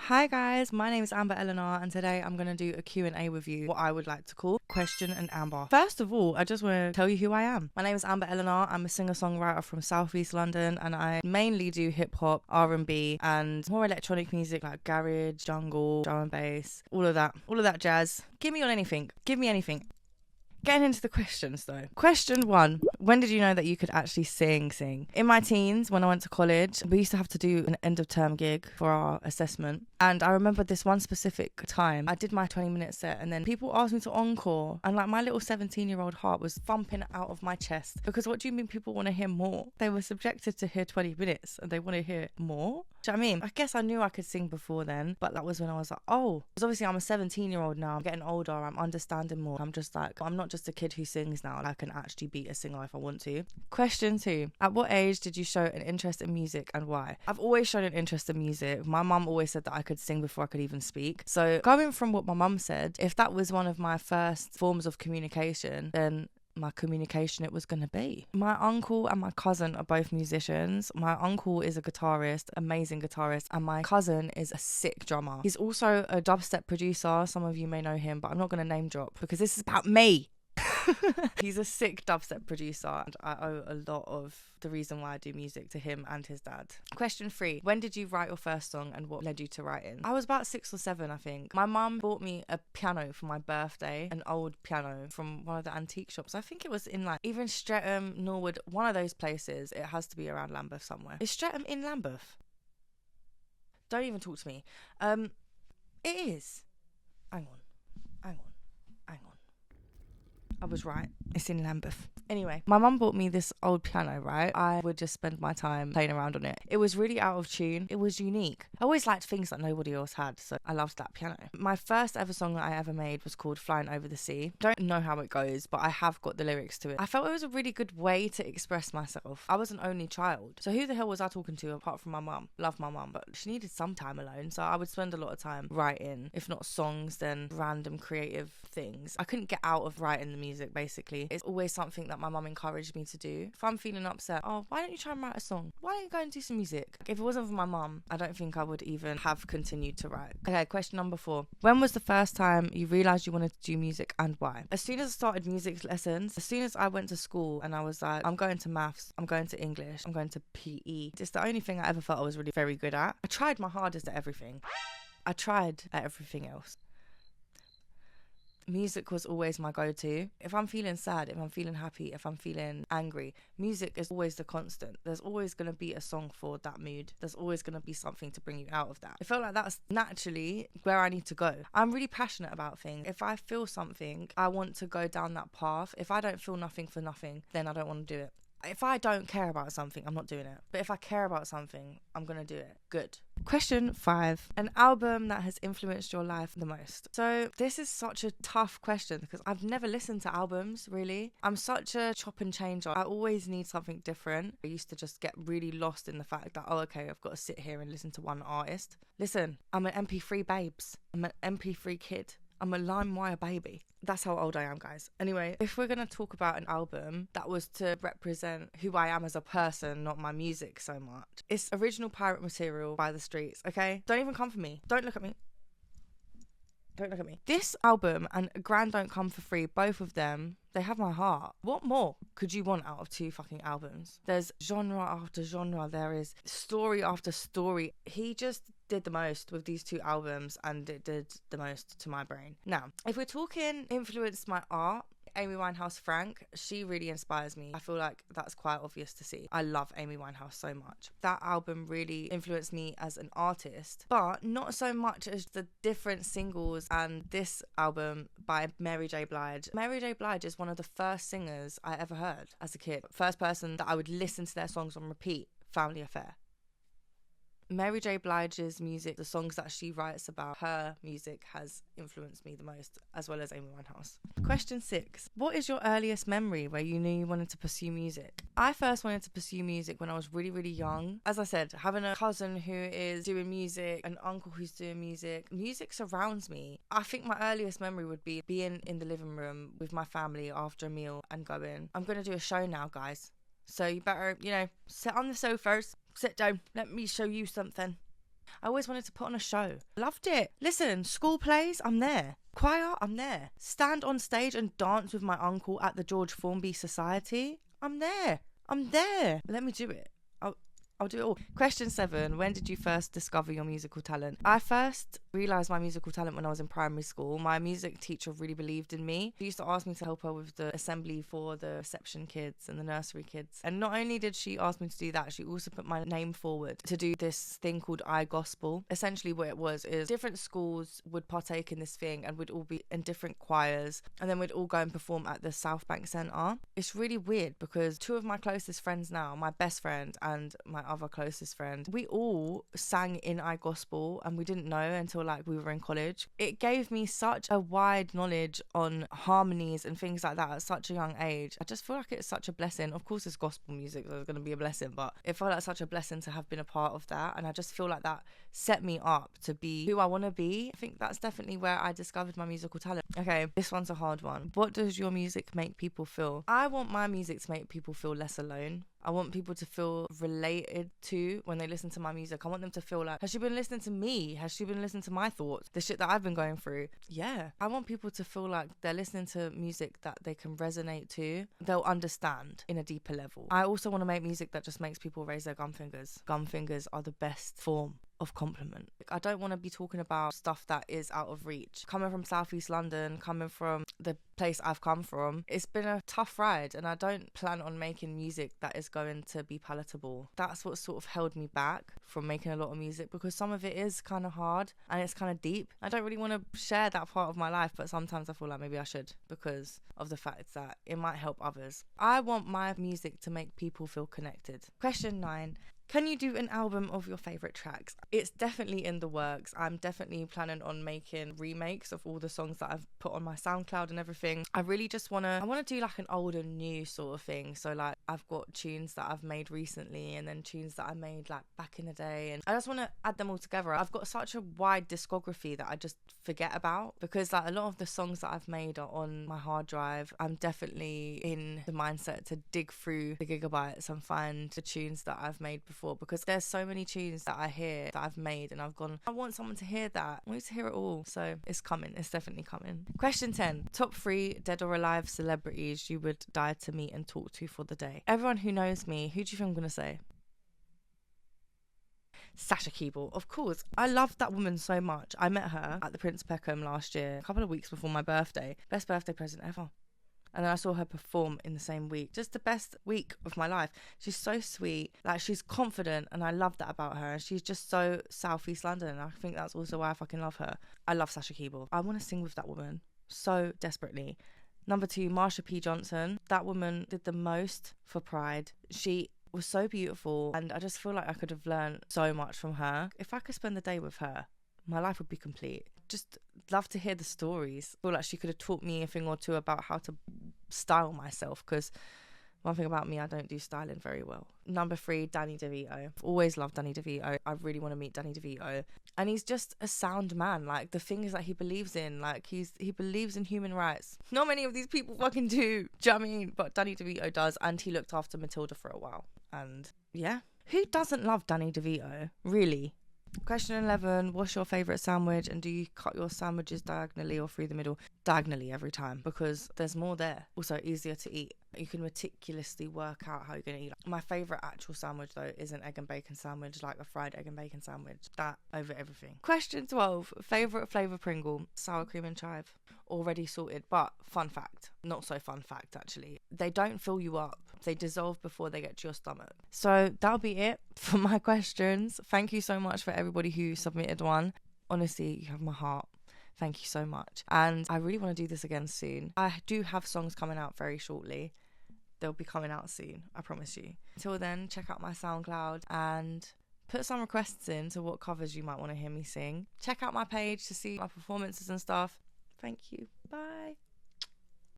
Hi guys, my name is Amberelena and today I'm going to do a Q&A with you, what I would like to call Question and Amber. First of all, I just want to tell you who I am. My name is Amberelena. I'm a singer-songwriter from Southeast London and I mainly do hip-hop, R&B and more electronic music like garage, jungle, drum and bass, all of that jazz. Give me anything. Getting into the questions though. Question 1. When did you know that you could actually sing? In my teens, when I went to college, we used to have to do an end of term gig for our assessment. And I remember this one specific time, I did my 20-minute set and then people asked me to encore. And like my little 17-year-old heart was thumping out of my chest. Because what do you mean people want to hear more? They were subjected to hear 20 minutes and they want to hear more? Do you know what I mean? I guess I knew I could sing before then, but that was when I was like, oh. Because obviously I'm a 17-year-old now. I'm getting older. I'm understanding more. I'm just like, I'm not just a kid who sings now. I can actually be a singer if I want to. Question 2. At what age did you show an interest in music and why? I've always shown an interest in music. My mum always said that I could sing before I could even speak. So going from what my mum said, if that was one of my first forms of communication, then my communication it was going to be. My uncle and my cousin are both musicians. My uncle is a guitarist, amazing guitarist, and my cousin is a sick drummer. He's also a dubstep producer. Some of you may know him, but I'm not going to name drop because this is about me. He's a sick dubstep producer and I owe a lot of the reason why I do music to him and his dad. Question 3. When did you write your first song and what led you to writing? I was about 6 or 7, I think. My mum bought me a piano for my birthday, an old piano from one of the antique shops. I think it was in like even Streatham, Norwood, one of those places. It has to be around Lambeth somewhere. Is Streatham in Lambeth? Don't even talk to me. It is. Hang on. I was right. It's in Lambeth. Anyway, my mum bought me this old piano, right? I would just spend my time playing around on it. It was really out of tune. It was unique. I always liked things that nobody else had, so I loved that piano. My first ever song that I ever made was called Flying Over the Sea. Don't know how it goes, but I have got the lyrics to it. I felt it was a really good way to express myself. I was an only child, so who the hell was I talking to apart from my mum? Love my mum, but she needed some time alone, so I would spend a lot of time writing. If not songs, then random creative things. I couldn't get out of writing the music, basically. It's always something that my mum encouraged me to do. If I'm feeling upset, oh, why don't you try and write a song? Why don't you go and do some music? If it wasn't for my mum, I don't think I would even have continued to write. Okay, question number 4. When was the first time you realised you wanted to do music and why? As soon as I started music lessons, as soon as I went to school and I was like, I'm going to maths, I'm going to English, I'm going to PE. It's the only thing I ever felt I was really very good at. I tried my hardest at everything. I tried at everything else. Music was always my go-to. If I'm feeling sad, if I'm feeling happy, if I'm feeling angry, music is always the constant. There's always going to be a song for that mood. There's always going to be something to bring you out of that. I felt like that's naturally where I need to go. I'm really passionate about things. If I feel something, I want to go down that path. If I don't feel nothing for nothing, then I don't want to do it. If I don't care about something, I'm not doing it. But if I care about something, I'm going to do it. Good. Question 5. An album that has influenced your life the most. So this is such a tough question because I've never listened to albums, really. I'm such a chop and change. I always need something different. I used to just get really lost in the fact that, oh, okay, I've got to sit here and listen to one artist. Listen, I'm an MP3 babes. I'm an MP3 kid. I'm a LimeWire baby. That's how old I am, guys. Anyway, if we're going to talk about an album that was to represent who I am as a person, not my music so much, it's Original Pirate Material by The Streets, okay? Don't even come for me. Don't look at me. Don't look at me. This album and Grand Don't Come For Free, both of them, they have my heart. What more could you want out of 2 fucking albums? There's genre after genre. There is story after story. He just did the most with these 2 albums and it did the most to my brain. Now, if we're talking influenced my art, Amy Winehouse Frank, she really inspires me. I feel like that's quite obvious to see. I love Amy Winehouse so much. That album really influenced me as an artist, but not so much as the different singles and this album by Mary J. Blige. Mary J. Blige is one of the first singers I ever heard as a kid. First person that I would listen to their songs on repeat, Family Affair. Mary J. Blige's music, the songs that she writes about, her music has influenced me the most, as well as Amy Winehouse. Question 6. What is your earliest memory where you knew you wanted to pursue music? I first wanted to pursue music when I was really, really young. As I said, having a cousin who is doing music, an uncle who's doing music, music surrounds me. I think my earliest memory would be being in the living room with my family after a meal and going, I'm going to do a show now, guys. So you better, sit on the sofas. Sit down. Let me show you something. I always wanted to put on a show. Loved it. Listen, school plays, I'm there. Choir, I'm there. Stand on stage and dance with my uncle at the George Formby Society, I'm there. I'm there. Let me do it. I'll do it all. Question 7. When did you first discover your musical talent? I first realised my musical talent when I was in primary school. My music teacher really believed in me. She used to ask me to help her with the assembly for the reception kids and the nursery kids. And not only did she ask me to do that, she also put my name forward to do this thing called iGospel. Essentially what it was is different schools would partake in this thing and we'd all be in different choirs. And then we'd all go and perform at the South Bank Centre. It's really weird because 2 of my closest friends now, my best friend and my other closest friend, we all sang in iGospel and we didn't know until like we were in college. It gave me such a wide knowledge on harmonies and things like that at such a young age. I just feel like it's such a blessing. Of course it's gospel music, so it's going to be a blessing, but it felt like such a blessing to have been a part of that, and I just feel like that set me up to be who I want to be. I think that's definitely where I discovered my musical talent. Okay, this one's a hard one. What does your music make people feel? I want my music to make people feel less alone. I want people to feel related to when they listen to my music. I want them to feel like, has she been listening to me? Has she been listening to my thoughts? The shit that I've been going through? Yeah. I want people to feel like they're listening to music that they can resonate to. They'll understand in a deeper level. I also want to make music that just makes people raise their gum fingers. Gum fingers are the best form of compliment. I don't want to be talking about stuff that is out of reach. Coming from Southeast London, coming from the place I've come from, it's been a tough ride, and I don't plan on making music that is going to be palatable. That's what sort of held me back from making a lot of music, because some of it is kind of hard and it's kind of deep. I don't really want to share that part of my life, but sometimes I feel like maybe I should, because of the fact that it might help others. I want my music to make people feel connected. Question 9. Can you do an album of your favourite tracks? It's definitely in the works. I'm definitely planning on making remakes of all the songs that I've put on my Soundcloud and everything. I really just want to do like an old and new sort of thing. So like I've got tunes that I've made recently and then tunes that I made like back in the day, and I just want to add them all together. I've got such a wide discography that I just forget about, because like a lot of the songs that I've made are on my hard drive. I'm definitely in the mindset to dig through the gigabytes and find the tunes that I've made before, because there's so many tunes that I hear that I've made and I've gone, I want someone to hear that. I want to hear it all. So it's coming. It's definitely coming. Question 10. Top 3 dead or alive celebrities you would die to meet and talk to for the day. Everyone who knows me, who do you think I'm going to say? Sasha Keeble, of course. I love that woman so much. I met her at the Prince Peckham last year, a couple of weeks before my birthday. Best birthday present ever. And then I saw her perform in the same week. Just the best week of my life. She's so sweet. Like, she's confident, and I love that about her. She's just so Southeast London, and I think that's also why I fucking love her. I love Sasha Keeble. I want to sing with that woman so desperately. Number 2, Marsha P. Johnson. That woman did the most for Pride. She was so beautiful, and I just feel like I could have learned so much from her. If I could spend the day with her, my life would be complete. Just love to hear the stories. I feel like she could have taught me a thing or two about how to style myself, because one thing about me, I don't do styling very well. Number 3, Danny DeVito. I've always loved Danny DeVito. I really want to meet Danny DeVito. And he's just a sound man. Like, the things that he believes in, like he believes in human rights. Not many of these people fucking do. Do you know what I mean? But Danny DeVito does, and he looked after Matilda for a while. And yeah, who doesn't love Danny DeVito? Really? Question 11. What's your favourite sandwich, and do you cut your sandwiches diagonally or through the middle? Diagonally every time, because there's more there. Also easier to eat. You can meticulously work out how you're going to eat. My favourite actual sandwich though is an egg and bacon sandwich, like a fried egg and bacon sandwich. That over everything. Question 12. Favourite flavour Pringle? Sour cream and chive. Already sorted, but fun fact. Not so fun fact actually. They don't fill you up. They dissolve before they get to your stomach. So that'll be it for my questions. Thank you so much for everybody who submitted one. Honestly, you have my heart. Thank you so much. And I really want to do this again soon. I do have songs coming out very shortly. They'll be coming out soon, I promise you. Until then, check out my SoundCloud and put some requests in to what covers you might want to hear me sing. Check out my page to see my performances and stuff. Thank you. Bye.